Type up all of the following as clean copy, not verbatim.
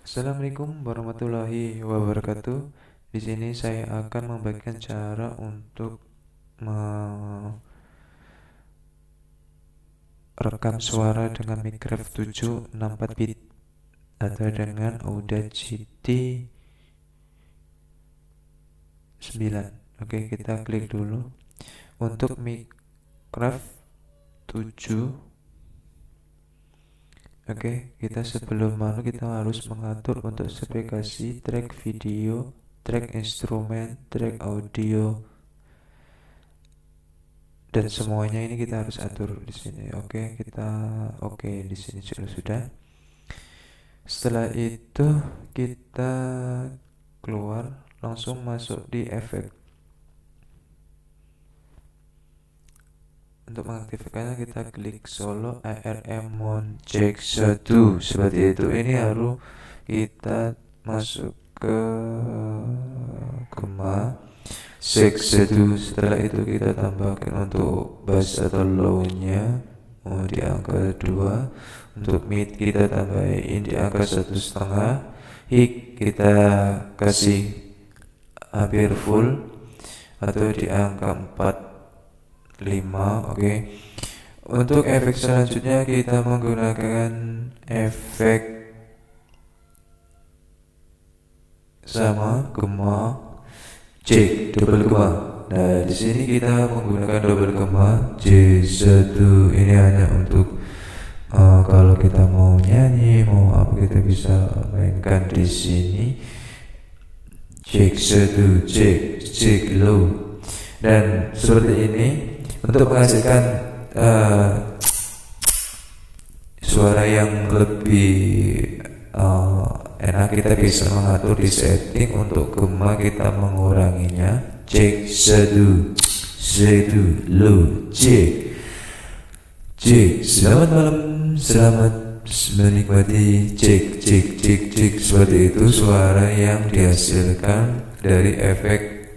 Assalamualaikum warahmatullahi wabarakatuh. Di sini saya akan membagikan cara untuk merekam suara dengan Minecraft 764 bit atau dengan Audacity 9. Oke, kita klik dulu untuk Minecraft 7. Oke, kita sebelum kita harus mengatur untuk spesifikasi track video, track instrumen, track audio, dan semuanya ini kita harus atur di sini. Oke, di sini sudah. Setelah itu kita keluar, langsung masuk di efek. Untuk mengaktifkannya kita klik solo ARM Mount Jack 1 seperti itu. Ini harus kita masuk ke Gema Jack 1. Setelah itu kita tambahkan untuk bass atau low-nya di angka 2. Untuk mid kita tambahin di angka 1,5. High kita kasih hampir full atau di angka 4,5. Oke. Untuk efek selanjutnya kita menggunakan efek sama Gema J double Gema. Nah, di sini kita menggunakan double Gema J1. Ini hanya untuk kalau kita mau nyanyi, mau apa, kita bisa mainkan di sini. J1, J low. Dan seperti ini untuk menghasilkan suara yang lebih enak, kita bisa mengatur di setting. Untuk Gema kita menguranginya J1 low J. Selamat malam, selamat menikmati cek seperti itu suara yang dihasilkan dari efek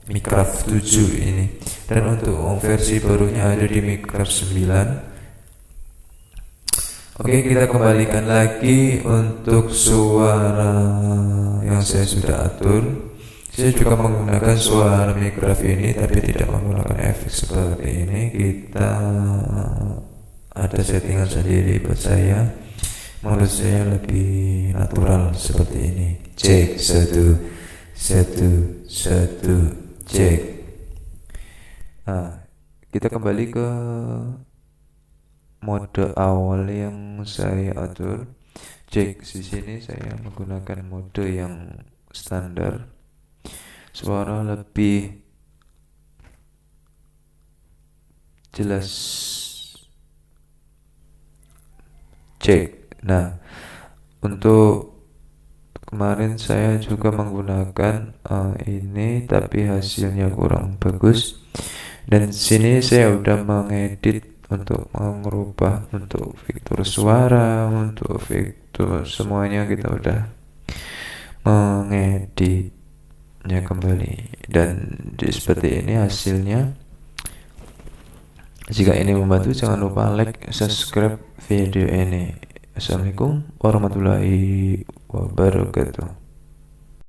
Minecraft 7 ini. Dan untuk versi barunya ada di Minecraft 9. Oke, kita kembalikan lagi untuk suara yang saya sudah atur. Saya juga menggunakan suara Minecraft ini tapi tidak menggunakan efek seperti ini. Kita ada settingan sendiri buat saya. Menurut saya lebih natural seperti ini. Cek 1 cek. Nah, kita kembali ke mode awal yang saya atur. Cek di sini saya menggunakan mode yang standar. Suara lebih jelas. Cek. Nah, untuk kemarin saya juga menggunakan ini tapi hasilnya kurang bagus. Dan di sini saya udah mengedit untuk mengubah untuk fitur suara, untuk fitur semuanya kita udah mengeditnya kembali. Dan seperti ini hasilnya. Jika ini membantu, jangan lupa like, subscribe video ini. Assalamualaikum warahmatullahi wabarakatuh.